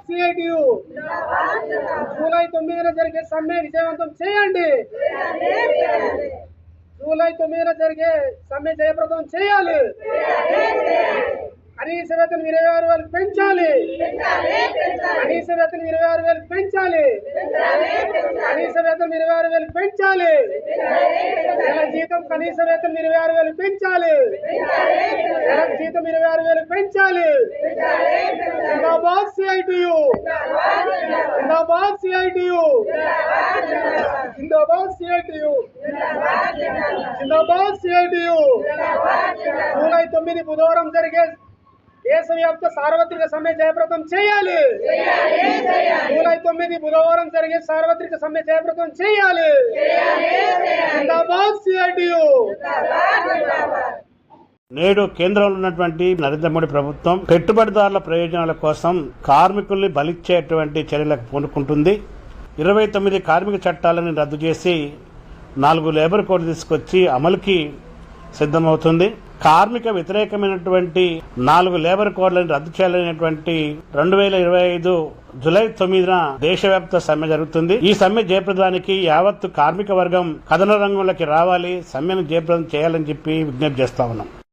CITU July 9న జరిగే సమ్మె విజయవంతం చేయండి. జూలై 9న జరిగే సమ్మె జయప్రదం చేయాలి. కనీస వేతనం 26,000 పెంచాలి. కనీస వేతనం 26,000 పెంచాలి. కనీస వేతనం 26,000 పెంచాలి. నెల జీతం కనీస వేతనం 26,000 పెంచాలి. నెల జీతం 26,000 పెంచాలి. జిందాబాద్ సిఐటియు, జిందాబాద్ సిఐటియు, జిందాబాద్ సిఐటియు, జిందాబాద్ సిఐటియు. జూలై 9 బుధవారం జరిగే దేశవ్యాప్త సార్వత్రిక సమ్మె జయప్రదం చేయాలి. జూలై 9 బుధవారం జరిగే సార్వత్రిక సమ్మె జయప్రదం చేయాలి. జిందాబాద్ సిఐటియు. నేడు కేంద్రంలో ఉన్నటువంటి నరేంద్ర మోడీ ప్రభుత్వం పెట్టుబడిదారుల ప్రయోజనాల కోసం కార్మికుల్ని బలిచ్చేటువంటి చర్యలకు పూనుకుంటుంది. 29 కార్మిక చట్టాలను రద్దు చేసి 4 లేబర్ కోడ్ తీసుకొచ్చి అమలుకి సిద్ధమవుతుంది. కార్మిక వ్యతిరేకమైనటువంటి 4 లేబర్ కోడ్లను రద్దు చేయాలనేటువంటి 2025 జూలై 9న దేశవ్యాప్త సమ్మె జరుగుతుంది. ఈ సమ్మె జయప్రదానికి యావత్తు కార్మిక వర్గం కథన రంగంలోకి రావాలి, సమ్మెను జయప్రదం చేయాలని చెప్పి విజ్ఞప్తి చేస్తా ఉన్నాం.